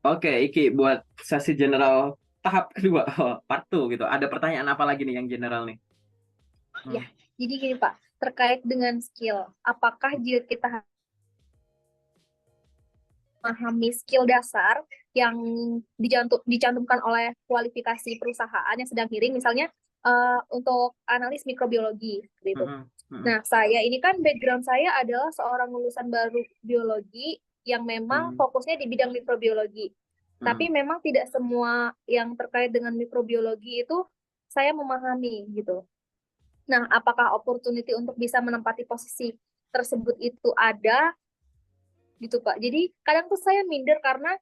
Oke, Iki buat sesi general tahap kedua, part 2 gitu. Ada pertanyaan apa lagi nih yang general nih? Ya, Hmm. jadi gini Pak, terkait dengan skill, apakah jika kita memahami skill dasar yang dicantumkan oleh kualifikasi perusahaan yang sedang hiring, misalnya untuk analis mikrobiologi, gitu. Hmm, hmm, Nah, saya ini kan background saya adalah seorang lulusan baru biologi yang memang hmm, fokusnya di bidang mikrobiologi. hmm. Tapi memang tidak semua yang terkait dengan mikrobiologi itu saya memahami gitu. Nah, apakah opportunity untuk bisa menempati posisi tersebut itu ada gitu Pak. Jadi kadang tuh saya minder karena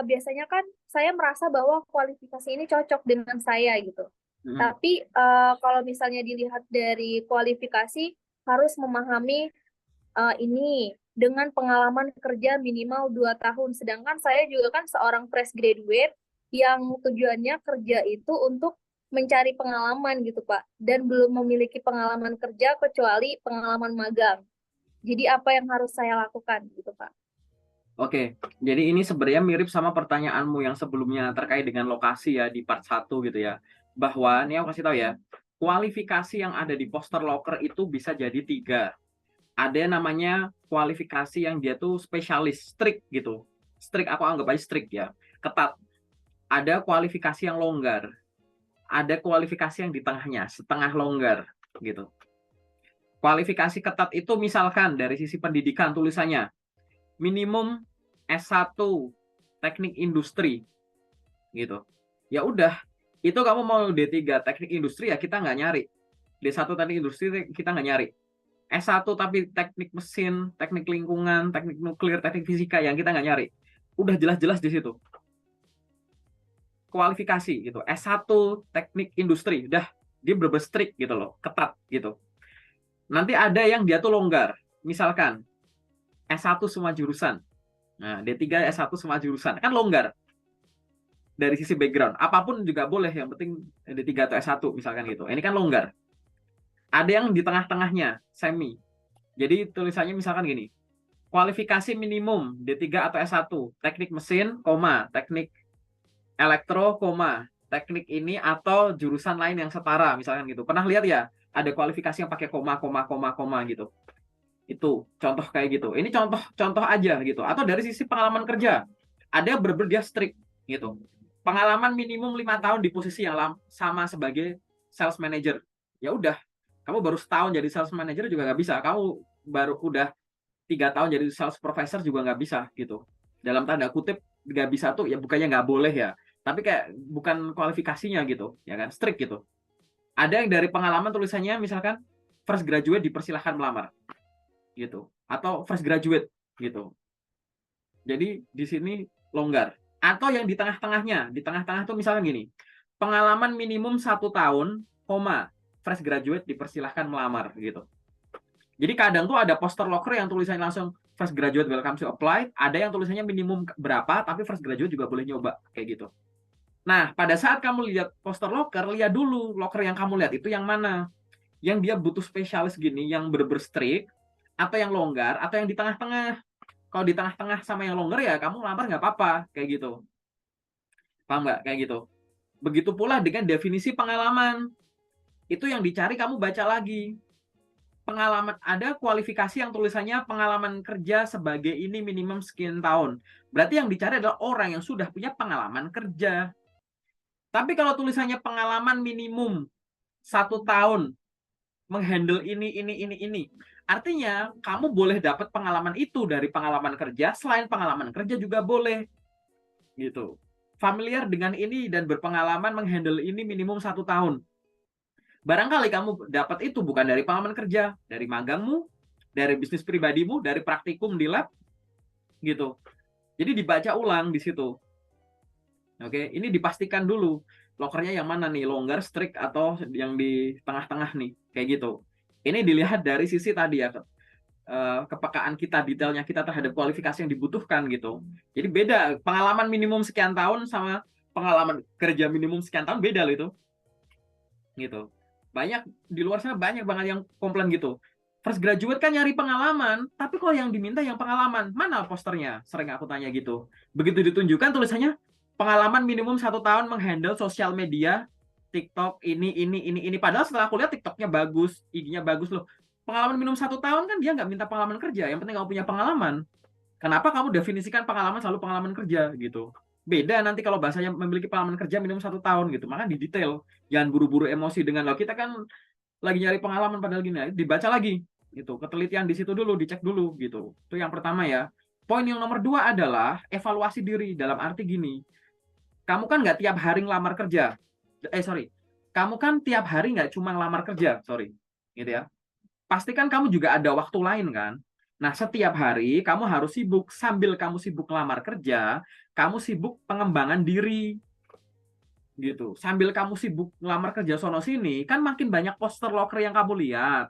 biasanya kan saya merasa bahwa kualifikasi ini cocok dengan saya gitu. Hmm. Tapi kalau misalnya dilihat dari kualifikasi harus memahami ini dengan pengalaman kerja minimal 2 tahun. Sedangkan saya juga kan seorang fresh graduate yang tujuannya kerja itu untuk mencari pengalaman gitu Pak. Dan belum memiliki pengalaman kerja kecuali pengalaman magang. Jadi apa yang harus saya lakukan gitu Pak? Oke, jadi ini sebenarnya mirip sama pertanyaanmu yang sebelumnya terkait dengan lokasi ya di part 1 gitu ya. Bahwa, ini aku kasih tahu ya, kualifikasi yang ada di poster locker itu bisa jadi 3. Ada yang namanya kualifikasi yang dia tuh spesialis, strict gitu. Strict, aku anggap aja strict ya, ketat. Ada kualifikasi yang longgar, ada kualifikasi yang di tengahnya, setengah longgar gitu. Kualifikasi ketat itu misalkan dari sisi pendidikan tulisannya minimum S1 teknik industri gitu. Ya udah, itu kamu mau D3 teknik industri ya kita nggak nyari. D1 teknik industri kita nggak nyari. S1 tapi teknik mesin, teknik lingkungan, teknik nuklir, teknik fisika yang kita nggak nyari. Udah jelas-jelas di situ. Kualifikasi gitu. S1 teknik industri, udah dia bener strict gitu loh, ketat gitu. Nanti ada yang dia tuh longgar. Misalkan S1 semua jurusan. Nah, D3 S1 semua jurusan. Kan longgar dari sisi background. Apapun juga boleh, yang penting D3 atau S1 misalkan gitu. Ini kan longgar. Ada yang di tengah-tengahnya, semi. Jadi tulisannya misalkan gini, kualifikasi minimum D3 atau S1, teknik mesin, koma, teknik elektro, koma, teknik ini atau jurusan lain yang setara misalkan gitu. Pernah lihat ya, ada kualifikasi yang pakai koma, koma, koma, koma gitu. Itu contoh kayak gitu. Ini contoh-contoh aja gitu. Atau dari sisi pengalaman kerja, ada yang benar-benar dia strict gitu. Pengalaman minimum 5 tahun di posisi yang sama sebagai sales manager. Ya udah, kamu baru setahun jadi sales manager juga nggak bisa. Kamu baru udah 3 tahun jadi sales professor juga nggak bisa gitu. Dalam tanda kutip nggak bisa tuh ya bukannya nggak boleh ya, tapi kayak bukan kualifikasinya gitu, ya kan? Strict gitu. Ada yang dari pengalaman tulisannya misalkan first graduate dipersilahkan melamar gitu, atau fresh graduate gitu. Jadi di sini longgar. Atau yang di tengah-tengahnya, di tengah-tengah tuh misalnya gini, pengalaman minimum 1 tahun, koma, fresh graduate dipersilahkan melamar gitu. Jadi kadang tuh ada poster locker yang tulisannya langsung fresh graduate welcome to apply, ada yang tulisannya minimum berapa, tapi fresh graduate juga boleh nyoba kayak gitu. Nah, pada saat kamu lihat poster locker, lihat dulu locker yang kamu lihat itu yang mana. Yang dia butuh spesialis gini, yang bener-bener strict, atau yang longgar, atau yang di tengah-tengah. Kalau di tengah-tengah sama yang longgar ya kamu lamar nggak apa-apa kayak gitu. Paham nggak kayak gitu? Begitu pula dengan definisi pengalaman. Itu yang dicari kamu baca lagi. Pengalaman ada kualifikasi yang tulisannya pengalaman kerja sebagai ini minimum sekian tahun. Berarti yang dicari adalah orang yang sudah punya pengalaman kerja. Tapi kalau tulisannya pengalaman minimum 1 tahun menghandle ini. Artinya kamu boleh dapat pengalaman itu dari pengalaman kerja, selain pengalaman kerja juga boleh gitu. Familiar dengan ini dan berpengalaman menghandle ini minimum 1 tahun. Barangkali kamu dapat itu bukan dari pengalaman kerja, dari magangmu, dari bisnis pribadimu, dari praktikum di lab gitu. Jadi dibaca ulang di situ. Oke, ini dipastikan dulu lokernya yang mana nih, longgar, strict atau yang di tengah-tengah nih, kayak gitu. Ini dilihat dari sisi tadi ya, kepekaan kita, detailnya kita terhadap kualifikasi yang dibutuhkan gitu. Jadi beda, pengalaman minimum sekian tahun sama pengalaman kerja minimum sekian tahun beda loh itu. Gitu. Banyak di luar sana banyak banget yang komplain gitu. Fresh graduate kan nyari pengalaman, tapi kalau yang diminta yang pengalaman, mana posternya? Sering aku tanya gitu. Begitu ditunjukkan tulisannya, pengalaman minimum 1 tahun menghandle sosial media, TikTok, ini. Padahal setelah aku lihat TikToknya bagus, IG-nya bagus loh. Pengalaman minimum 1 tahun kan dia nggak minta pengalaman kerja, yang penting kamu punya pengalaman. Kenapa kamu definisikan pengalaman selalu pengalaman kerja gitu? Beda nanti kalau bahasanya memiliki pengalaman kerja minimum 1 tahun gitu. Maka di detail, jangan buru-buru emosi dengan lo. Kita kan lagi nyari pengalaman padahal gini, dibaca lagi gitu, ketelitian di situ dulu, dicek dulu gitu. Itu yang pertama ya. Poin yang nomor 2 adalah evaluasi diri, dalam arti gini, kamu kan nggak tiap hari ngelamar kerja, sorry, kamu kan tiap hari nggak cuma ngelamar kerja, sorry, gitu ya. Pastikan kamu juga ada waktu lain kan. Nah, setiap hari kamu harus sibuk, sambil kamu sibuk ngelamar kerja, kamu sibuk pengembangan diri gitu. Sambil kamu sibuk ngelamar kerja sono sini, kan makin banyak poster loker yang kamu lihat.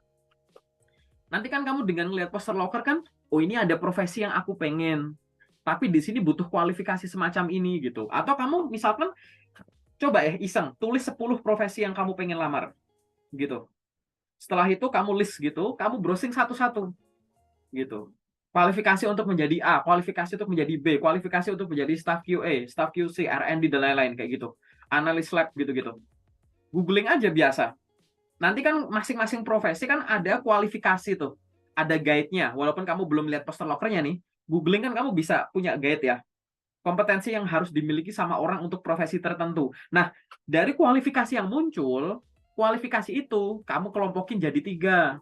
Nanti kan kamu dengan ngeliat poster loker kan, oh ini ada profesi yang aku pengen. Tapi di sini butuh kualifikasi semacam ini gitu. Atau kamu misalkan coba ya iseng, tulis 10 profesi yang kamu pengen lamar gitu. Setelah itu kamu list gitu, kamu browsing satu-satu gitu. Kualifikasi untuk menjadi A, kualifikasi untuk menjadi B, kualifikasi untuk menjadi staff QA, staff QC, R&D dan lain-lain kayak gitu. Analis lab gitu-gitu. Googling aja biasa. Nanti kan masing-masing profesi kan ada kualifikasi tuh. Ada guide-nya. Walaupun kamu belum lihat poster lokernya nih, googling kan kamu bisa punya guide ya. Kompetensi yang harus dimiliki sama orang untuk profesi tertentu. Nah, dari kualifikasi yang muncul, kualifikasi itu kamu kelompokin jadi 3.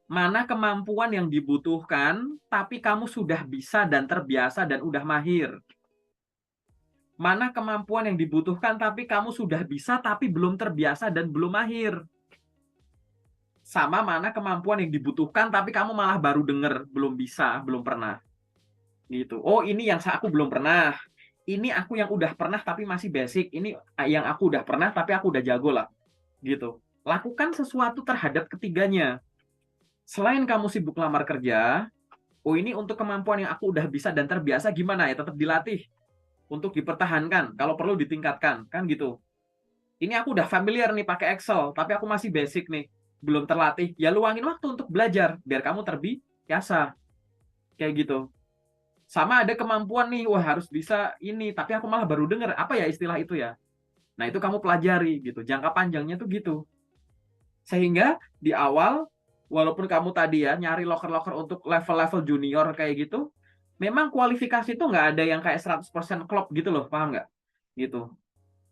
Mana kemampuan yang dibutuhkan, tapi kamu sudah bisa dan terbiasa dan udah mahir. Mana kemampuan yang dibutuhkan, tapi kamu sudah bisa, tapi belum terbiasa dan belum mahir. Sama mana kemampuan yang dibutuhkan, tapi kamu malah baru denger, belum bisa, belum pernah. Gitu. Oh, ini yang aku belum pernah. Ini aku yang udah pernah, tapi masih basic. Ini yang aku udah pernah, tapi aku udah jago lah. Gitu. Lakukan sesuatu terhadap ketiganya. Selain kamu sibuk lamar kerja, oh ini untuk kemampuan yang aku udah bisa dan terbiasa gimana ya? Tetap dilatih untuk dipertahankan, kalau perlu ditingkatkan, kan gitu. Ini aku udah familiar nih pakai Excel, tapi aku masih basic nih, belum terlatih. Ya luangin waktu untuk belajar biar kamu terbiasa. Kayak gitu. Sama ada kemampuan nih, wah harus bisa ini, tapi aku malah baru dengar apa ya istilah itu ya. Nah, itu kamu pelajari gitu. Jangka panjangnya tuh gitu. Sehingga di awal walaupun kamu tadi ya nyari loker-loker untuk level-level junior kayak gitu, memang kualifikasi itu nggak ada yang kayak 100% klop gitu loh, paham nggak? Gitu.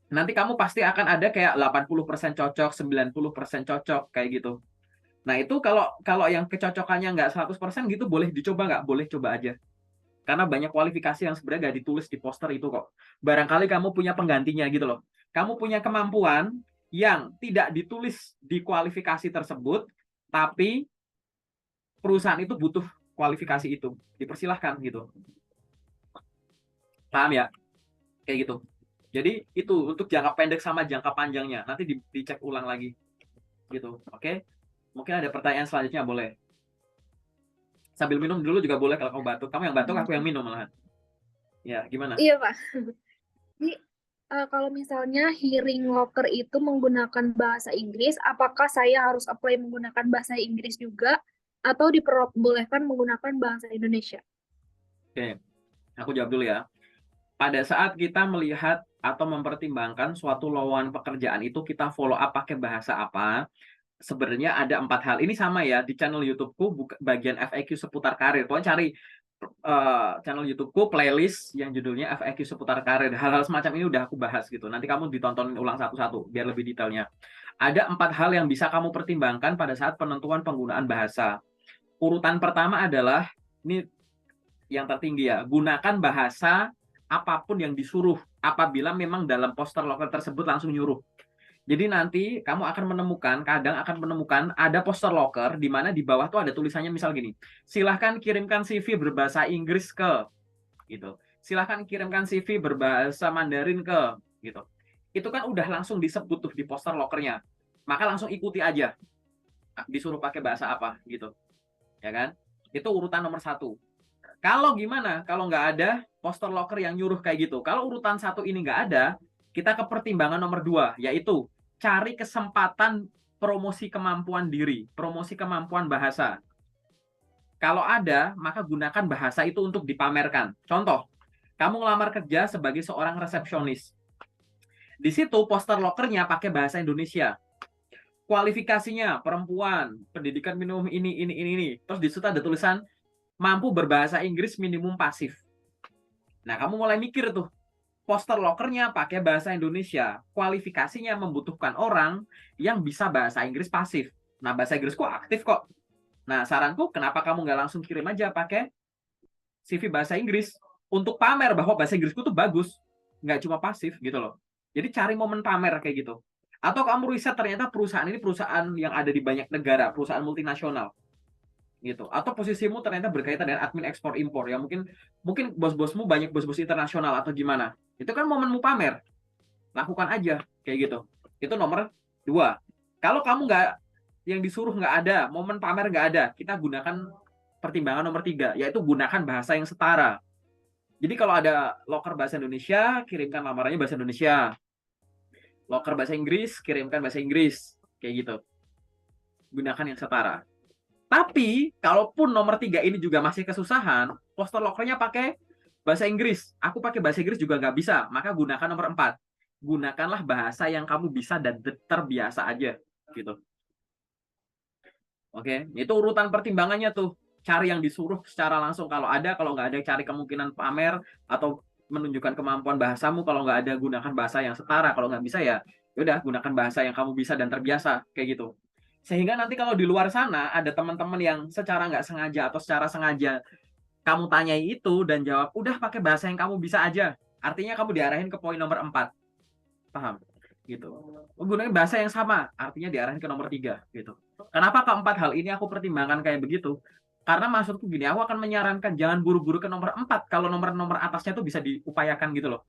Nanti kamu pasti akan ada kayak 80% cocok, 90% cocok kayak gitu. Nah, itu kalau kalau yang kecocokannya nggak 100% gitu boleh dicoba nggak? Boleh coba aja. Karena banyak kualifikasi yang sebenarnya nggak ditulis di poster itu kok. Barangkali kamu punya penggantinya gitu loh. Kamu punya kemampuan yang tidak ditulis di kualifikasi tersebut, tapi perusahaan itu butuh kualifikasi itu. Dipersilahkan gitu. Paham ya? Kayak gitu. Jadi itu untuk jangka pendek sama jangka panjangnya. Nanti dicek ulang lagi. Gitu. Oke? Mungkin ada pertanyaan selanjutnya boleh. Sambil minum dulu juga boleh kalau kamu batuk. Kamu yang batuk, aku yang minum malahan. Ya, gimana? Iya, Pak. Jadi, kalau misalnya hearing locker itu menggunakan bahasa Inggris, apakah saya harus apply menggunakan bahasa Inggris juga, atau diperbolehkan menggunakan bahasa Indonesia? Oke, aku jawab dulu ya. Pada saat kita melihat atau mempertimbangkan suatu lowongan pekerjaan itu kita follow up pakai bahasa apa, sebenarnya ada 4 hal. Ini sama ya di channel YouTube-ku bagian FAQ seputar karir. Kalian cari channel YouTube-ku playlist yang judulnya FAQ seputar karir. Hal-hal semacam ini udah aku bahas gitu. Nanti kamu ditonton ulang satu-satu biar lebih detailnya. Ada 4 hal yang bisa kamu pertimbangkan pada saat penentuan penggunaan bahasa. Urutan pertama adalah ini yang tertinggi ya, gunakan bahasa apapun yang disuruh apabila memang dalam poster loker tersebut langsung nyuruh. Jadi nanti kamu akan menemukan, kadang akan menemukan ada poster loker di mana di bawah tuh ada tulisannya misal gini, silahkan kirimkan CV berbahasa Inggris ke, gitu. Silahkan kirimkan CV berbahasa Mandarin ke, gitu. Itu kan udah langsung disebut tuh di poster lokernya. Maka langsung ikuti aja, disuruh pakai bahasa apa, gitu. Ya kan? Itu urutan nomor 1. Kalau gimana? Kalau nggak ada poster loker yang nyuruh kayak gitu. Kalau urutan 1 ini nggak ada, kita ke pertimbangan nomor 2, yaitu cari kesempatan promosi kemampuan diri, promosi kemampuan bahasa. Kalau ada, maka gunakan bahasa itu untuk dipamerkan. Contoh, kamu ngelamar kerja sebagai seorang resepsionis. Di situ poster lokernya pakai bahasa Indonesia. Kualifikasinya perempuan, pendidikan minimum ini. Terus di situ ada tulisan mampu berbahasa Inggris minimum pasif. Nah, kamu mulai mikir tuh, poster lokernya pakai bahasa Indonesia, kualifikasinya membutuhkan orang yang bisa bahasa Inggris pasif. Nah, bahasa Inggrisku aktif kok. Nah, saranku kenapa kamu nggak langsung kirim aja pakai CV bahasa Inggris untuk pamer bahwa bahasa Inggrisku tuh bagus, nggak cuma pasif gitu loh. Jadi cari momen pamer kayak gitu. Atau kamu riset ternyata perusahaan ini perusahaan yang ada di banyak negara, perusahaan multinasional gitu. Atau posisimu ternyata berkaitan dengan admin ekspor impor ya mungkin bos-bosmu banyak bos-bos internasional atau gimana. Itu kan momenmu pamer. Lakukan aja kayak gitu. Itu nomor 2. Kalau kamu nggak yang disuruh nggak ada, momen pamer nggak ada, kita gunakan pertimbangan nomor 3, yaitu gunakan bahasa yang setara. Jadi kalau ada loker bahasa Indonesia, kirimkan lamarannya bahasa Indonesia. Loker bahasa Inggris, kirimkan bahasa Inggris. Kayak gitu. Gunakan yang setara. Tapi, kalaupun nomor 3 ini juga masih kesusahan, poster lokernya pakai bahasa Inggris. Aku pakai bahasa Inggris juga nggak bisa. Maka gunakan nomor 4. Gunakanlah bahasa yang kamu bisa dan terbiasa aja. Gitu. Oke, itu urutan pertimbangannya tuh. Cari yang disuruh secara langsung kalau ada, kalau nggak ada cari kemungkinan pamer atau menunjukkan kemampuan bahasamu. Kalau nggak ada gunakan bahasa yang setara. Kalau nggak bisa ya udah gunakan bahasa yang kamu bisa dan terbiasa kayak gitu. Sehingga nanti kalau di luar sana ada teman-teman yang secara nggak sengaja atau secara sengaja kamu tanyai itu dan jawab udah pakai bahasa yang kamu bisa aja. Artinya kamu diarahin ke poin nomor 4. Paham? Gitu. Menggunakan bahasa yang sama, artinya diarahin ke nomor 3 gitu. Kenapa keempat hal ini aku pertimbangkan kayak begitu? Karena maksudku gini, aku akan menyarankan jangan buru-buru ke nomor 4 kalau nomor-nomor atasnya tuh bisa diupayakan gitu loh.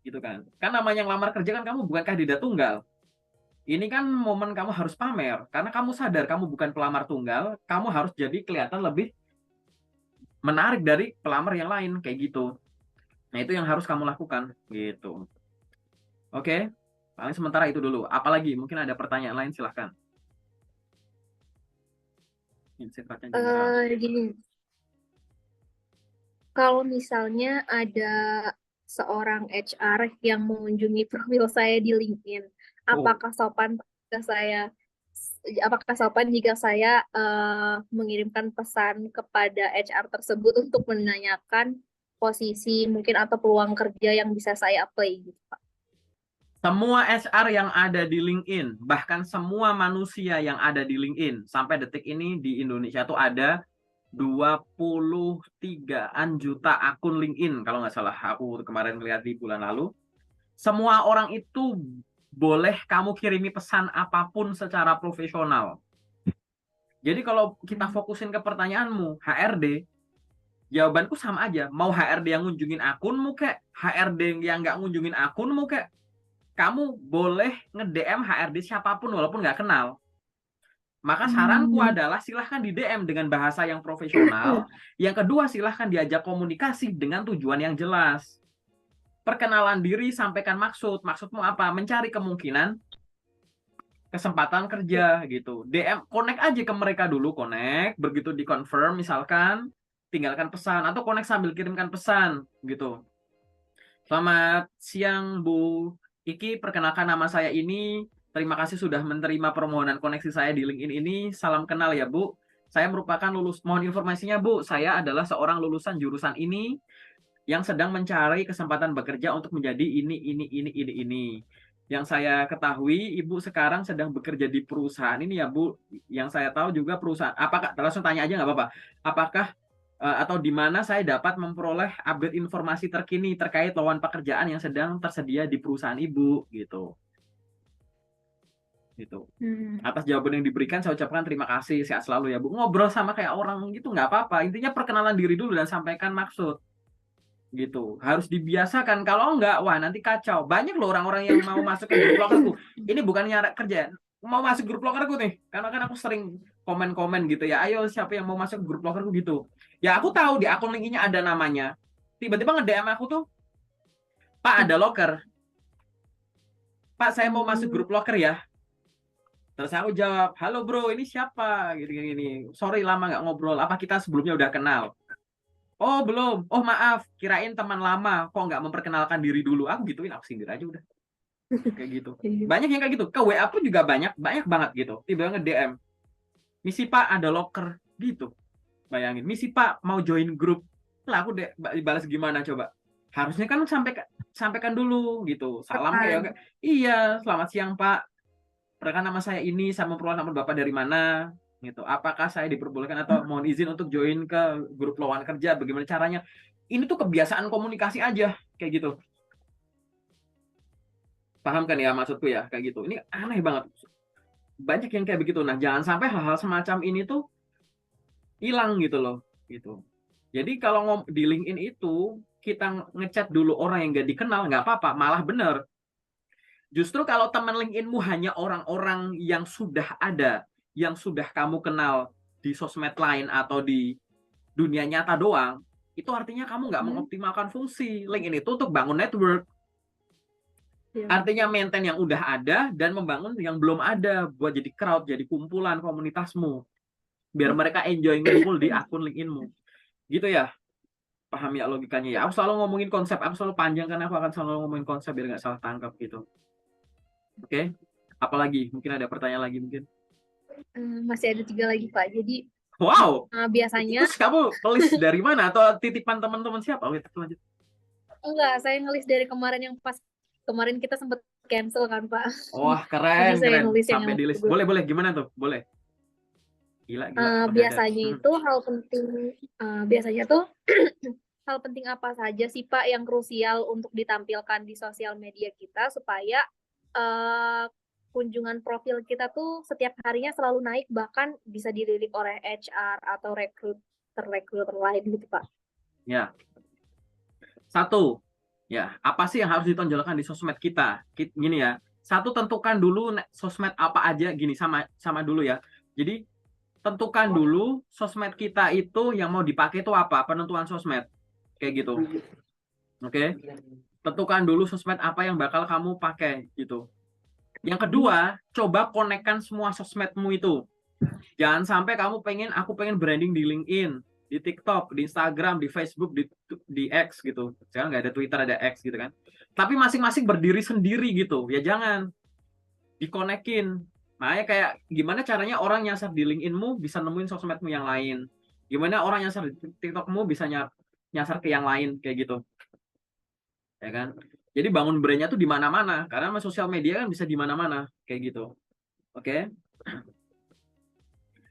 Gitu kan. Kan namanya ngelamar kerja kan kamu bukan kandidat tunggal. Ini kan momen kamu harus pamer karena kamu sadar kamu bukan pelamar tunggal, kamu harus jadi kelihatan lebih menarik dari pelamar yang lain kayak gitu. Nah, itu yang harus kamu lakukan gitu. Oke. Paling sementara itu dulu. Apalagi mungkin ada pertanyaan lain silahkan. Sifatnya general. Gini, kalau misalnya ada seorang HR yang mengunjungi profil saya di LinkedIn, Oh, apakah sopan jika saya apakah sopan jika saya mengirimkan pesan kepada HR tersebut untuk menanyakan posisi mungkin atau peluang kerja yang bisa saya apply gitu, Pak? semua HR yang ada di LinkedIn, bahkan semua manusia yang ada di LinkedIn, sampai detik ini di Indonesia tuh ada 23-an juta akun LinkedIn, kalau nggak salah. Aku kemarin lihat di bulan lalu. Semua orang itu boleh kamu kirimi pesan apapun secara profesional. Jadi kalau kita fokusin ke pertanyaanmu, HRD, jawabanku sama aja. Mau HRD yang ngunjungin akunmu kek, HRD yang nggak ngunjungin akunmu kek, kamu boleh nge-DM HRD siapapun walaupun nggak kenal. Maka saranku adalah silahkan di DM dengan bahasa yang profesional. Yang kedua, silahkan diajak komunikasi dengan tujuan yang jelas. Perkenalan diri, sampaikan maksud. Maksudmu apa? Mencari kemungkinan kesempatan kerja gitu. DM, connect aja ke mereka dulu, connect. Begitu di confirm misalkan, tinggalkan pesan. Atau connect sambil kirimkan pesan gitu. Selamat siang Bu Iki, perkenalkan nama saya ini. Terima kasih sudah menerima permohonan koneksi saya di LinkedIn ini. Salam kenal ya Bu. Saya merupakan mohon informasinya Bu, saya adalah seorang lulusan jurusan ini yang sedang mencari kesempatan bekerja untuk menjadi ini. Yang saya ketahui Ibu sekarang sedang bekerja di perusahaan ini ya Bu. Yang saya tahu juga perusahaan, apakah, langsung tanya aja nggak apa-apa. Apakah atau di mana saya dapat memperoleh update informasi terkini terkait lowongan pekerjaan yang sedang tersedia di perusahaan Ibu gitu. Gitu. Atas jawaban yang diberikan saya ucapkan terima kasih, sehat selalu ya Bu. Ngobrol sama kayak orang gitu nggak apa-apa. Intinya perkenalan diri dulu dan sampaikan maksud gitu. Harus dibiasakan. Kalau enggak, wah nanti kacau. Banyak loh orang-orang yang mau masuk ke grup lokerku. Ini bukan nyari kerja, mau masuk grup lokerku nih. Karena kan aku sering komen-komen gitu ya. Ayo siapa yang mau masuk grup lokerku gitu. Ya aku tahu di akun LinkedIn-nya ada namanya. Tiba-tiba nge-DM aku tuh, Pak ada loker. Pak saya mau masuk grup loker ya. Terus aku jawab, halo bro, ini siapa? Gini-gini. Sorry lama nggak ngobrol. Apa kita sebelumnya udah kenal? Oh belum. Oh maaf, kirain teman lama. Kok nggak memperkenalkan diri dulu? Aku gituin, aku sindir aja udah. Kayak gitu. Iya. Banyak yang kayak gitu. Ke WA pun juga banyak, banyak banget gitu. Tiba-tiba nge-DM. Misi Pak ada locker gitu. Bayangin, misi Pak mau join grup. Lah aku balas gimana coba? Harusnya kan sampaikan dulu gitu. Salam Tekan. kayak iya, selamat siang Pak. Perkenalkan nama saya ini, sama perlu nomor Bapak dari mana gitu. Apakah saya diperbolehkan atau mohon izin untuk join ke grup lowongan kerja? Bagaimana caranya? Ini tuh kebiasaan komunikasi aja kayak gitu. Paham kan ya maksudku ya kayak gitu. Ini aneh banget. Banyak yang kayak begitu. Nah, jangan sampai hal-hal semacam ini tuh hilang gitu loh gitu. Jadi kalau di LinkedIn itu kita ngechat dulu orang yang gak dikenal nggak apa-apa, malah bener. Justru kalau teman LinkedIn-mu hanya orang-orang yang sudah ada, yang sudah kamu kenal di sosmed lain atau di dunia nyata doang, itu artinya kamu nggak mengoptimalkan fungsi. LinkedIn itu untuk bangun network. Iya. Artinya maintain yang udah ada dan membangun yang belum ada buat jadi crowd, jadi kumpulan komunitasmu. Biar mereka enjoy ngumpul di akun LinkedIn-mu. Gitu ya. Paham ya logikanya ya. Aku selalu ngomongin konsep, aku selalu panjang karena aku akan selalu ngomongin konsep biar nggak salah tangkap gitu. Oke? Apalagi? Mungkin ada pertanyaan lagi mungkin. Masih ada 3 lagi Pak. Jadi Wow. biasanya Terus kamu list dari mana atau titipan teman-teman siapa? Oke, lanjut. enggak, saya nulis dari kemarin yang pas kemarin kita sempat cancel kan Pak. Wah, Jadi keren, saya keren. nulis Sampai yang di list. Boleh, boleh. Gimana tuh? Boleh. Gila, gila. Perdana. biasanya itu hal penting biasanya tuh hal penting apa saja sih Pak yang krusial untuk ditampilkan di sosial media kita supaya kunjungan profil kita tuh setiap harinya selalu naik bahkan bisa dilirik oleh HR atau rekruter lain gitu Pak. Ya. Satu. Ya, apa sih yang harus ditonjolkan di sosmed kita? Gini ya. Satu, tentukan dulu sosmed apa aja gini sama dulu ya. Jadi tentukan dulu sosmed kita itu yang mau dipakai itu apa? Penentuan sosmed. Kayak gitu. Oke. Tentukan dulu sosmed apa yang bakal kamu pakai gitu. Yang kedua, coba konekkan semua sosmedmu itu. Jangan sampai aku pengen branding di LinkedIn, di TikTok, di Instagram, di Facebook, di X gitu. Sekarang nggak ada Twitter, ada X gitu kan. Tapi masing-masing berdiri sendiri gitu. Ya jangan dikonekin. Makanya kayak gimana caranya orang nyasar di LinkedIn-mu bisa nemuin sosmedmu yang lain. Gimana orang nyasar di TikTok-mu bisa nyasar ke yang lain kayak gitu. Ya kan? Jadi bangun brandnya tuh di mana-mana karena sosial media kan bisa di mana-mana kayak gitu. Oke?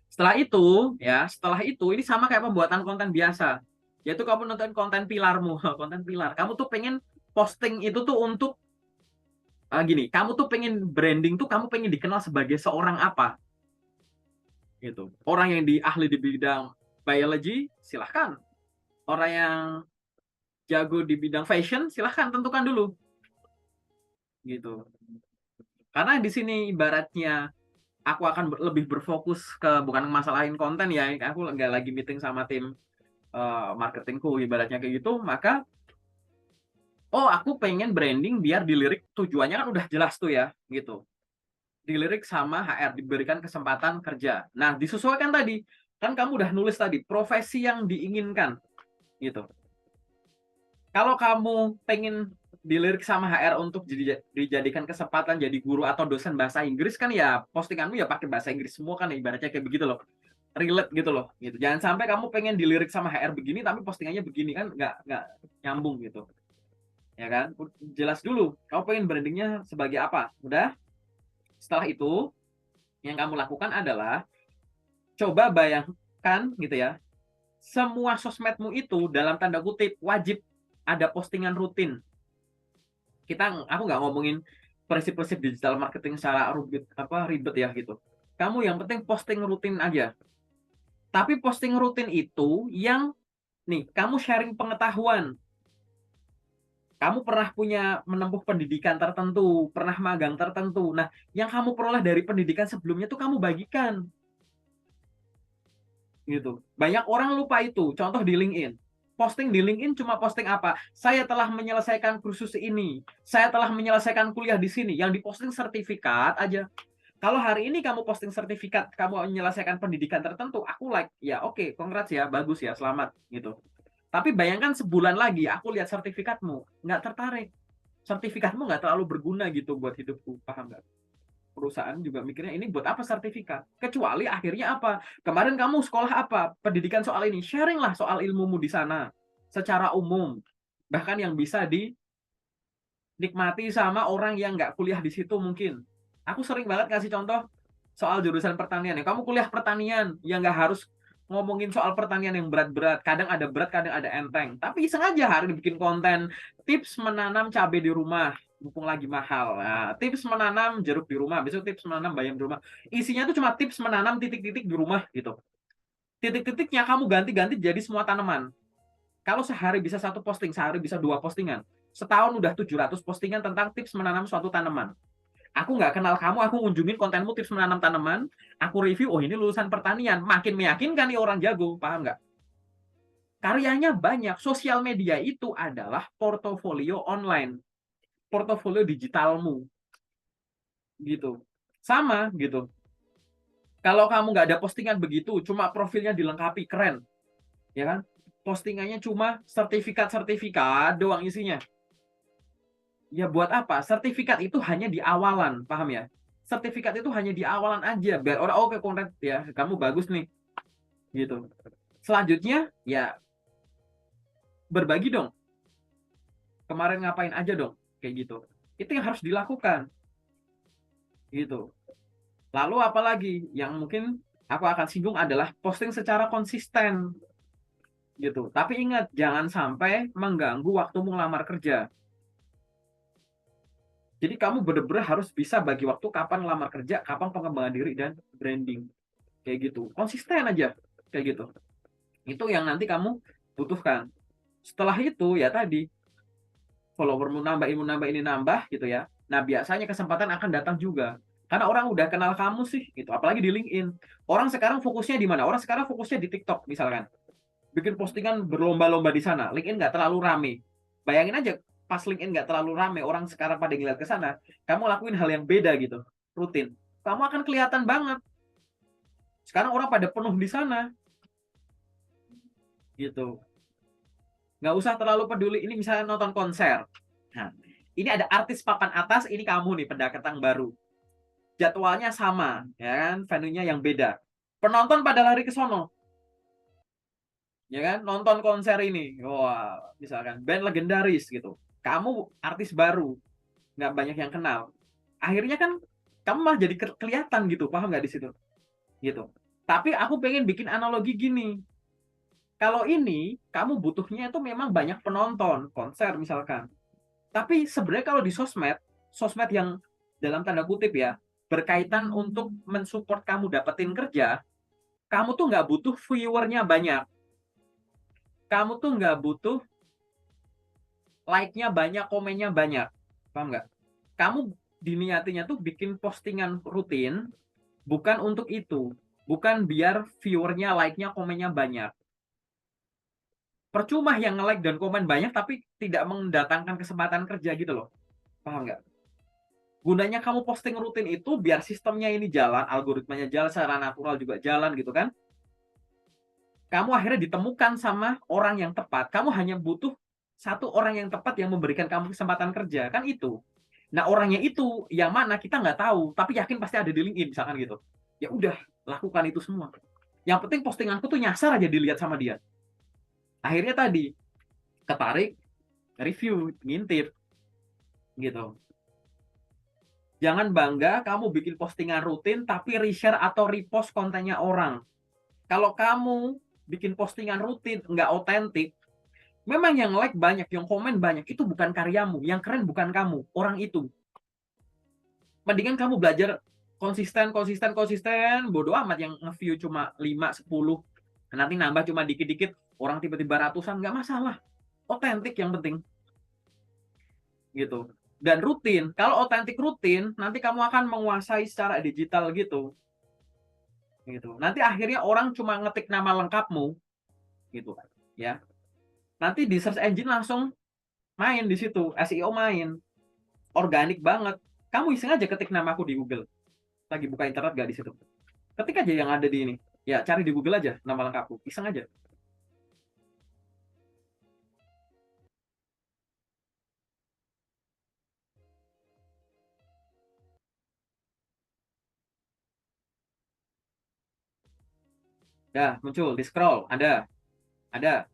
Setelah itu ini sama kayak pembuatan konten biasa. Yaitu kamu nonton konten pilarmu, konten pilar. Kamu tuh pengen posting itu tuh untuk gini, kamu tuh pengen branding tuh kamu pengen dikenal sebagai seorang apa? Gitu. Orang yang ahli di bidang biology, silahkan. Orang yang jago di bidang fashion, silahkan tentukan dulu. Gitu. Karena di sini ibaratnya aku akan lebih berfokus ke bukan masalahin konten ya, aku nggak lagi meeting sama tim marketingku ibaratnya kayak gitu, maka aku pengen branding biar dilirik, tujuannya kan udah jelas tuh ya gitu, dilirik sama HR, diberikan kesempatan kerja. Nah disesuaikan tadi kan kamu udah nulis tadi profesi yang diinginkan gitu. Kalau kamu pengen dilirik sama HR untuk dijadikan kesempatan jadi guru atau dosen bahasa Inggris kan ya postinganmu ya pakai bahasa Inggris semua kan, ibaratnya kayak begitu loh, relate gitu loh gitu. Jangan sampai kamu pengen dilirik sama HR begini tapi postingannya begini, kan nggak nyambung gitu ya kan. Jelas dulu kamu pengen brandingnya sebagai apa. Udah, setelah itu yang kamu lakukan adalah coba bayangkan gitu ya, semua sosmedmu itu dalam tanda kutip wajib ada postingan rutin. Aku nggak ngomongin prinsip-prinsip digital marketing secara ribet ya gitu. Kamu yang penting posting rutin aja. Tapi posting rutin itu yang nih kamu sharing pengetahuan. Kamu pernah menempuh pendidikan tertentu, pernah magang tertentu. Nah, yang kamu peroleh dari pendidikan sebelumnya tuh kamu bagikan. Gitu. Banyak orang lupa itu. Contoh di LinkedIn. Posting di LinkedIn cuma posting apa? Saya telah menyelesaikan kursus ini. Saya telah menyelesaikan kuliah di sini. Yang diposting sertifikat aja. Kalau hari ini kamu posting sertifikat, kamu menyelesaikan pendidikan tertentu, aku like, ya oke, congrats ya, bagus ya, selamat gitu. Tapi bayangkan sebulan lagi aku lihat sertifikatmu, nggak tertarik. Sertifikatmu nggak terlalu berguna gitu buat hidupku, paham nggak? Perusahaan juga mikirnya ini buat apa sertifikat? Kecuali akhirnya apa? Kemarin kamu sekolah apa? Pendidikan soal ini, sharing lah soal ilmumu di sana secara umum, bahkan yang bisa dinikmati sama orang yang nggak kuliah di situ mungkin. Aku sering banget kasih contoh soal jurusan pertanian ya. Kamu kuliah pertanian, ya nggak harus ngomongin soal pertanian yang berat-berat. Kadang ada berat, kadang ada enteng. Tapi sengaja hari ini bikin konten tips menanam cabai di rumah, mumpung lagi mahal. Nah, tips menanam jeruk di rumah, besok tips menanam bayam di rumah. Isinya tuh cuma tips menanam titik-titik di rumah gitu. Titik-titiknya kamu ganti-ganti jadi semua tanaman. Kalau sehari bisa satu posting, sehari bisa dua postingan. Setahun udah 700 postingan tentang tips menanam suatu tanaman. Aku nggak kenal kamu, aku kunjungin kontenmu tips menanam tanaman, aku review, oh ini lulusan pertanian, makin meyakinkan nih orang jago, paham nggak? Karyanya banyak, sosial media itu adalah portofolio online, portofolio digitalmu, gitu. Sama gitu. Kalau kamu nggak ada postingan begitu, cuma profilnya dilengkapi, keren, ya kan? Postingannya cuma sertifikat-sertifikat doang isinya. Ya buat apa? Sertifikat itu hanya di awalan, paham ya? Sertifikat itu hanya di awalan aja, biar orang oke konten ya, kamu bagus nih, gitu. Selanjutnya ya berbagi dong. Kemarin ngapain aja dong, kayak gitu. Itu yang harus dilakukan, gitu. Lalu apalagi yang mungkin aku akan singgung adalah posting secara konsisten, gitu. Tapi ingat jangan sampai mengganggu waktumu ngelamar kerja. Jadi kamu benar-benar harus bisa bagi waktu kapan ngelamar kerja, kapan pengembangan diri dan branding. Kayak gitu. Konsisten aja. Kayak gitu. Itu yang nanti kamu butuhkan. Setelah itu ya tadi followermu nambah, ilmu nambah, ini nambah gitu ya. Nah, biasanya kesempatan akan datang juga. Karena orang udah kenal kamu sih gitu, apalagi di LinkedIn. Orang sekarang fokusnya di mana? Orang sekarang fokusnya di TikTok misalkan. Bikin postingan berlomba-lomba di sana. LinkedIn nggak terlalu rame. Bayangin aja pas LinkedIn nggak terlalu rame, orang sekarang pada ngeliat ke sana, kamu lakuin hal yang beda gitu, rutin. Kamu akan kelihatan banget. Sekarang orang pada penuh di sana gitu. Nggak usah terlalu peduli. Ini misalnya nonton konser. Nah, ini ada artis papan atas, ini kamu nih pendatang baru. Jadwalnya sama, ya kan? Venue-nya yang beda. Penonton pada lari ke sono, ya kan? Nonton konser ini. Wah, misalkan band legendaris gitu. Kamu artis baru, nggak banyak yang kenal. Akhirnya kan kamu malah jadi kelihatan gitu, paham nggak di situ? Gitu. Tapi aku pengen bikin analogi gini. Kalau ini kamu butuhnya itu memang banyak penonton konser misalkan. Tapi sebenarnya kalau di sosmed, sosmed yang dalam tanda kutip ya, berkaitan untuk mensupport kamu dapetin kerja, kamu tuh nggak butuh viewernya banyak. Kamu tuh nggak butuh like-nya banyak, komennya banyak. Paham nggak? Kamu diniatinya tuh bikin postingan rutin, bukan untuk itu. Bukan biar viewernya, like-nya, komennya banyak. Percuma yang nge-like dan komen banyak, tapi tidak mendatangkan kesempatan kerja gitu loh. Paham nggak? Gunanya kamu posting rutin itu biar sistemnya ini jalan, algoritmanya jalan, secara natural juga jalan gitu kan. Kamu akhirnya ditemukan sama orang yang tepat. Kamu hanya butuh satu orang yang tepat yang memberikan kamu kesempatan kerja. Kan itu. Nah, orangnya itu yang mana kita nggak tahu, tapi yakin pasti ada di LinkedIn misalkan gitu. Ya udah, lakukan itu semua. Yang penting postinganku tuh nyasar aja dilihat sama dia. Akhirnya tadi, ketarik, review, ngintip, gitu. Jangan bangga kamu bikin postingan rutin tapi reshare atau repost kontennya orang. Kalau kamu bikin postingan rutin nggak otentik, memang yang like banyak, yang komen banyak, itu bukan karyamu. Yang keren bukan kamu, orang itu. Mendingan kamu belajar konsisten, konsisten, konsisten, bodo amat yang nge-view cuma 5, 10, nanti nambah cuma dikit-dikit, orang tiba-tiba ratusan, nggak masalah. Otentik yang penting. Gitu. Dan rutin. Kalau otentik rutin, nanti kamu akan menguasai secara digital gitu. Gitu. Nanti akhirnya orang cuma ngetik nama lengkapmu gitu kan. Ya. Nanti di search engine langsung main di situ, SEO main. Organik banget. Kamu iseng aja ketik namaku di Google. Lagi buka internet nggak di situ? Ketik aja yang ada di ini. Ya, cari di Google aja nama lengkapku. Iseng aja. Dah, muncul. Di scroll. Ada. Ada.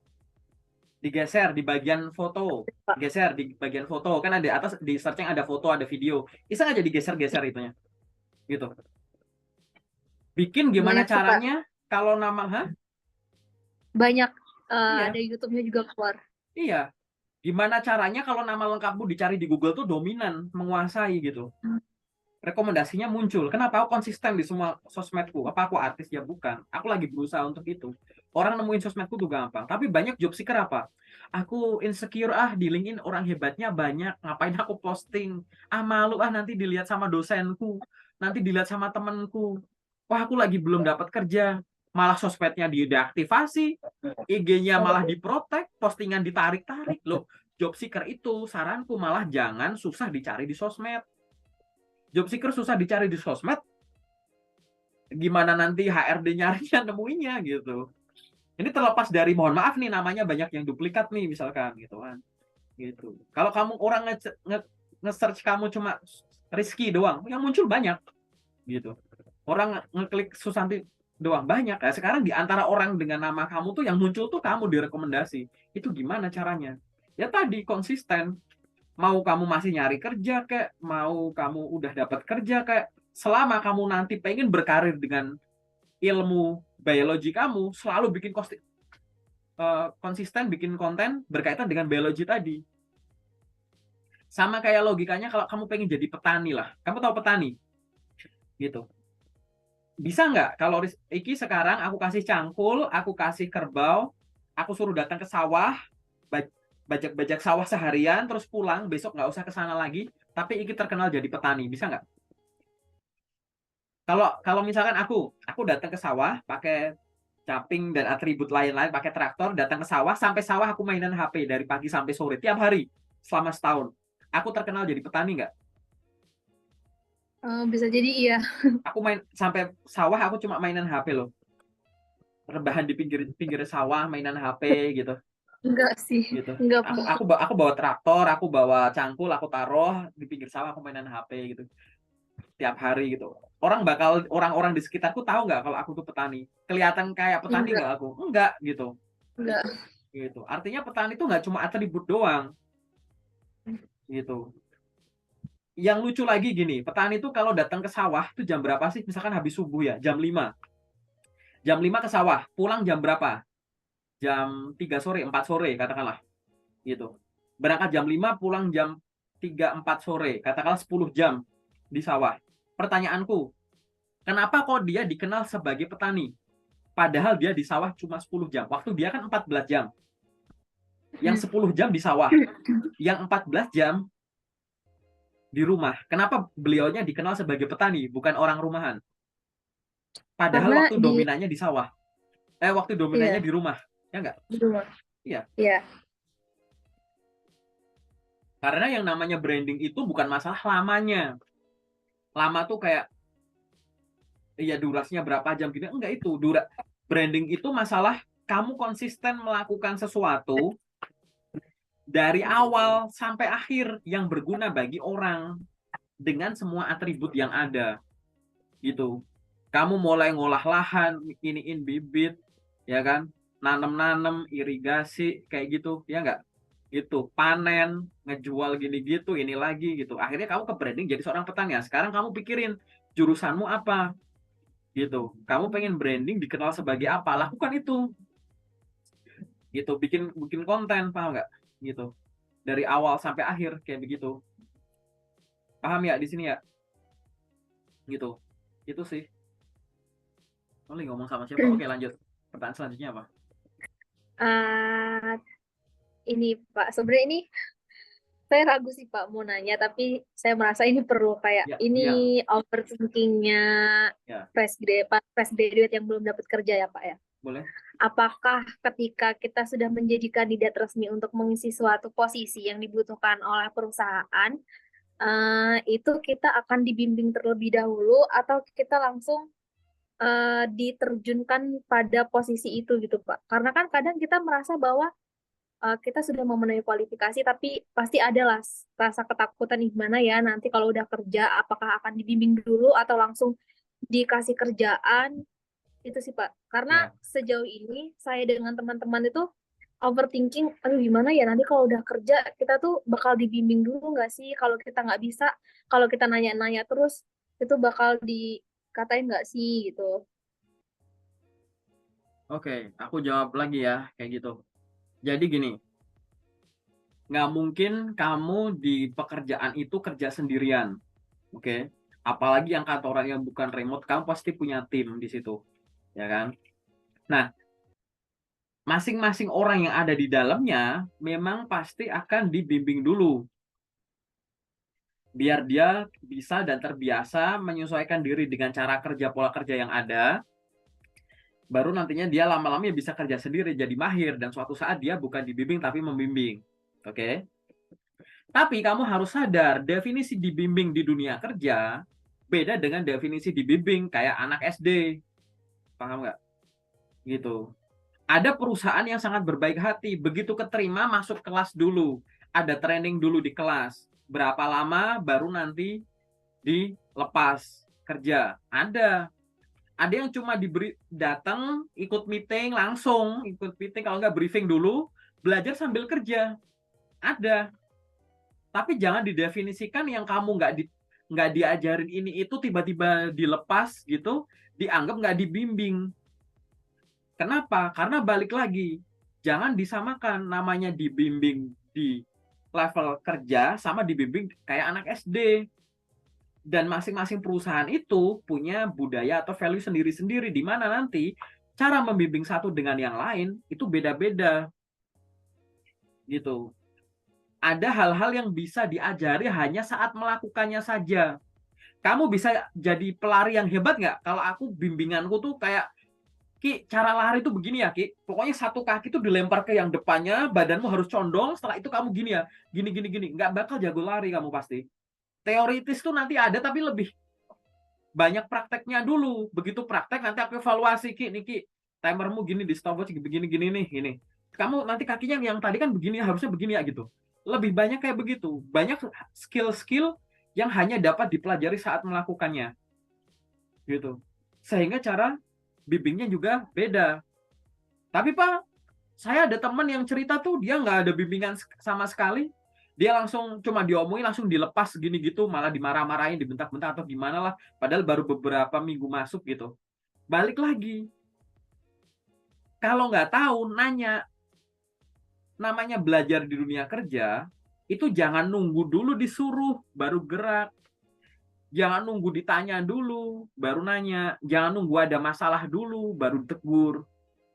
Digeser di bagian foto. Pak. Geser di bagian foto. Kan ada atas di searching ada foto, ada video. Iseng aja digeser-geser itunya. Gitu. Bikin gimana Banyak tuh, Pak. caranya kalau nama... Hah? Banyak Iya. ada YouTube-nya juga keluar. Iya. Gimana caranya kalau nama lengkapmu dicari di Google tuh dominan, menguasai gitu. Rekomendasinya muncul. Kenapa aku konsisten di semua sosmedku? Apa aku artis? Ya bukan. Aku lagi berusaha untuk itu. Orang nemuin sosmedku tuh gampang. Tapi banyak job seeker apa? Aku insecure di LinkedIn orang hebatnya banyak. Ngapain aku posting? Malu nanti dilihat sama dosenku. Nanti dilihat sama temenku. Wah, aku lagi belum dapat kerja. Malah sosmednya deaktivasi. IG-nya malah diprotek. Postingan ditarik-tarik. Loh, job seeker itu saranku malah jangan susah dicari di sosmed. Job seeker susah dicari di sosmed, gimana nanti HRD nyarinya nemuinya gitu. Ini terlepas dari mohon maaf nih namanya banyak yang duplikat nih misalkan gitu kan. Gitu. Kalau kamu orang nge-search kamu cuma Rizky doang, yang muncul banyak gitu. Orang ngeklik Susanti doang banyak. Nah, sekarang di antara orang dengan nama kamu tuh yang muncul tuh kamu direkomendasi. Itu gimana caranya? Ya tadi konsisten. Mau kamu masih nyari kerja kayak, mau kamu udah dapat kerja kayak, selama kamu nanti pengen berkarir dengan ilmu biologi kamu, selalu bikin konsisten bikin konten berkaitan dengan biologi tadi. Sama kayak logikanya kalau kamu pengen jadi petani lah. Kamu tahu petani? Gitu. Bisa nggak kalau Iki sekarang aku kasih cangkul, aku kasih kerbau, aku suruh datang ke sawah, bajak-bajak sawah seharian, terus pulang, besok nggak usah ke sana lagi, tapi Iki terkenal jadi petani. Bisa nggak? Kalau misalkan aku datang ke sawah pakai caping dan atribut lain-lain, pakai traktor, datang ke sawah, sampai sawah aku mainan HP dari pagi sampai sore tiap hari selama setahun. Aku terkenal jadi petani nggak? Bisa jadi iya. Aku main sampai sawah aku cuma mainan HP loh. Rebahan di pinggir pinggir sawah, mainan HP gitu. Enggak sih. Gitu. Enggak, Aku Pak. aku aku bawa traktor, aku bawa cangkul, aku taruh di pinggir sawah, aku mainan HP gitu. Tiap hari gitu. Orang-orang di sekitarku tahu nggak kalau aku tuh petani? Kelihatan kayak petani Enggak. nggak aku? Enggak gitu. Enggak. Gitu. Artinya petani itu nggak cuma atribut doang. Gitu. Yang lucu lagi gini, petani itu kalau datang ke sawah itu jam berapa sih? Misalkan habis subuh ya, jam 5. Jam 5 ke sawah, pulang jam berapa? Jam 3 sore, 4 sore katakanlah. Gitu. Berangkat jam 5, pulang jam 3, 4 sore, katakanlah 10 jam di sawah. Pertanyaanku, kenapa kok dia dikenal sebagai petani? Padahal dia di sawah cuma 10 jam. Waktu dia kan 14 jam. Yang 10 jam di sawah. Yang 14 jam di rumah. Kenapa beliaunya dikenal sebagai petani, bukan orang rumahan? Padahal Karena waktu di dominannya di sawah. Waktu dominannya iya, di rumah. Ya enggak? di rumah. Iya. Iya. Karena yang namanya branding itu bukan masalah lamanya. Lama tuh kayak, ya durasinya berapa jam gitu. Enggak itu. Branding itu masalah kamu konsisten melakukan sesuatu dari awal sampai akhir yang berguna bagi orang dengan semua atribut yang ada. Gitu. Kamu mulai ngolah lahan, iniin bibit, ya kan? Nanem-nanem, irigasi, kayak gitu, ya enggak? Gitu, panen, ngejual gini gitu, ini lagi gitu. Akhirnya kamu ke branding jadi seorang petani. Ya, sekarang kamu pikirin jurusanmu apa? Gitu. Kamu pengen branding dikenal sebagai apa? Lakukan itu. Gitu, bikin bikin konten, paham nggak? Gitu. Dari awal sampai akhir kayak begitu. Paham ya di sini ya? Gitu. Itu sih. Boleh ngomong sama siapa? Oke, lanjut. Pertanyaan selanjutnya apa? Ah, ini Pak, sebenarnya ini saya ragu sih Pak mau nanya, tapi saya merasa ini perlu kayak Ya, yang ini overthinkingnya ya, fresh graduate yang belum dapat kerja ya Pak ya. boleh. Apakah ketika kita sudah menjadi kandidat resmi untuk mengisi suatu posisi yang dibutuhkan oleh perusahaan, itu kita akan dibimbing terlebih dahulu atau kita langsung diterjunkan pada posisi itu gitu Pak. Karena kan kadang kita merasa bahwa kita sudah memenuhi kualifikasi, tapi pasti ada lah rasa ketakutan gimana ya nanti kalau udah kerja, apakah akan dibimbing dulu atau langsung dikasih kerjaan, itu sih Pak. Karena Ya. sejauh ini saya dengan teman-teman itu overthinking, aduh gimana ya nanti kalau udah kerja kita tuh bakal dibimbing dulu nggak sih? Kalau kita nggak bisa, kalau kita nanya-nanya terus, itu bakal dikatain nggak sih gitu. Oke, aku jawab lagi ya kayak gitu. Jadi gini, nggak mungkin kamu di pekerjaan itu kerja sendirian, oke? Apalagi yang kantoran yang bukan remote, kamu pasti punya tim di situ, ya kan? Nah, masing-masing orang yang ada di dalamnya memang pasti akan dibimbing dulu, biar dia bisa dan terbiasa menyesuaikan diri dengan cara kerja pola kerja yang ada. Baru nantinya dia lama-lama bisa kerja sendiri, jadi mahir, dan suatu saat dia bukan dibimbing tapi membimbing, oke? Tapi kamu harus sadar, definisi dibimbing di dunia kerja beda dengan definisi dibimbing kayak anak SD. Paham nggak? Gitu. Ada perusahaan yang sangat berbaik hati. Begitu keterima, masuk kelas dulu. Ada training dulu di kelas. Berapa lama baru nanti dilepas kerja. Ada yang cuma diberi datang, ikut meeting langsung, ikut meeting kalau nggak briefing dulu, belajar sambil kerja. Ada. Tapi jangan didefinisikan yang kamu nggak diajarin ini itu tiba-tiba dilepas gitu, dianggap nggak dibimbing. Kenapa? Karena balik lagi, jangan disamakan namanya dibimbing di level kerja sama dibimbing kayak anak SD. Dan masing-masing perusahaan itu punya budaya atau value sendiri-sendiri, di mana nanti cara membimbing satu dengan yang lain itu beda-beda gitu. Ada hal-hal yang bisa diajari hanya saat melakukannya saja. Kamu bisa jadi pelari yang hebat nggak? Kalau aku bimbinganku tuh kayak, Ki, cara lari tuh begini ya, Ki. Pokoknya satu kaki tuh dilempar ke yang depannya, badanmu harus condong, setelah itu kamu gini ya, gini, gini, gini. Nggak bakal jago lari kamu pasti. Teoritis tuh nanti ada, tapi lebih banyak prakteknya dulu. Begitu praktek, nanti aku evaluasi, Ki, nih, Ki, timermu gini, di stopwatch begini, gini, nih, gini. Kamu nanti kakinya yang tadi kan begini, harusnya begini ya, gitu. Lebih banyak kayak begitu. Banyak skill-skill yang hanya dapat dipelajari saat melakukannya. Gitu. Sehingga cara bimbingnya juga beda. Tapi Pak, saya ada teman yang cerita tuh dia nggak ada bimbingan sama sekali. Dia langsung cuma diomongin, langsung dilepas gini gitu, malah dimarah-marahin, dibentak-bentak atau gimana lah. Padahal baru beberapa minggu masuk gitu. Balik lagi, kalau nggak tahu, nanya. Namanya belajar di dunia kerja, itu jangan nunggu dulu disuruh, baru gerak. Jangan nunggu ditanya dulu, baru nanya. Jangan nunggu ada masalah dulu, baru tegur.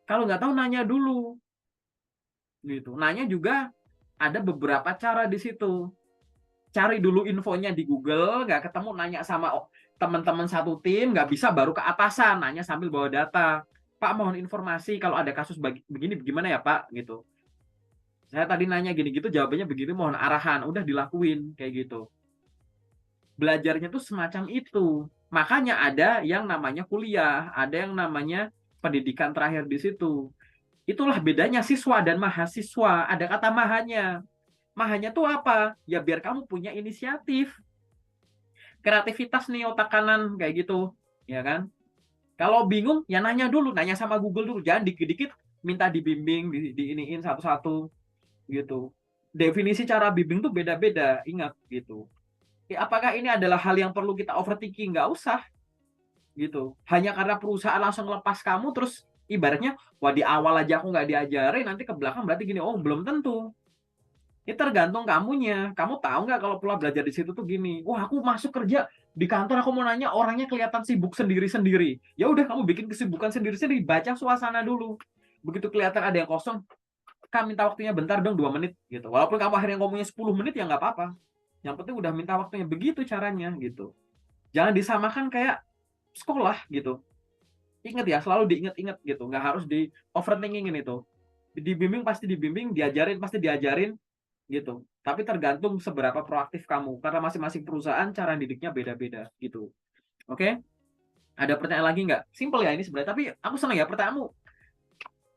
Kalau nggak tahu, nanya dulu. Gitu. Nanya juga ada beberapa cara di situ. Cari dulu infonya di Google, nggak ketemu, nanya sama teman-teman satu tim, nggak bisa baru ke atasan, nanya sambil bawa data. Pak, mohon informasi kalau ada kasus begini gimana ya Pak, gitu. Saya tadi nanya gini gitu, jawabannya begini, mohon arahan. Udah dilakuin kayak gitu. Belajarnya tuh semacam itu. Makanya ada yang namanya kuliah, ada yang namanya pendidikan terakhir di situ. Itulah bedanya siswa dan mahasiswa. Ada kata mahanya. Mahanya tuh apa? Ya biar kamu punya inisiatif. Kreativitas nih otak kanan kayak gitu. Ya kan? Kalau bingung, ya nanya dulu. Nanya sama Google dulu. Jangan dikit-dikit minta dibimbing, diiniin satu-satu. Gitu. Definisi cara bimbing tuh beda-beda. Ingat gitu. Apakah ini adalah hal yang perlu kita overthinking? Nggak usah. Gitu. Hanya karena perusahaan langsung lepas kamu, terus ibaratnya, wah di awal aja aku nggak diajarin, nanti ke belakang berarti gini. Oh, belum tentu. Ini tergantung kamunya. Kamu tahu nggak kalau pola belajar di situ tuh gini. Wah, aku masuk kerja di kantor, aku mau nanya, orangnya kelihatan sibuk sendiri-sendiri. Ya udah, kamu bikin kesibukan sendiri-sendiri, baca suasana dulu. Begitu kelihatan ada yang kosong, Kak minta waktunya bentar dong, 2 menit gitu. Walaupun kamu akhirnya ngomongnya 10 menit ya nggak apa-apa. Yang penting udah minta waktunya, begitu caranya gitu. Jangan disamakan kayak sekolah gitu. Ingat ya, selalu diingat-ingat gitu. Nggak harus di overthinkingin itu. Dibimbing pasti dibimbing, diajarin pasti diajarin gitu. Tapi tergantung seberapa proaktif kamu, karena masing-masing perusahaan cara didiknya beda-beda gitu. Oke? Ada pertanyaan lagi nggak? Simple ya ini sebenarnya, tapi aku senang ya pertanyaanmu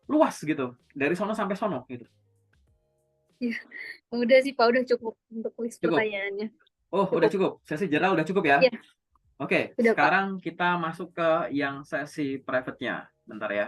luas gitu, dari sono sampai sono gitu. Ya, udah sih Pak, udah cukup untuk list Cukup. pertanyaannya. Oh, udah Cukup. cukup. Sesi general udah cukup ya? Ya, Oke, udah Pak. sekarang kita masuk ke yang sesi private-nya. Bentar ya.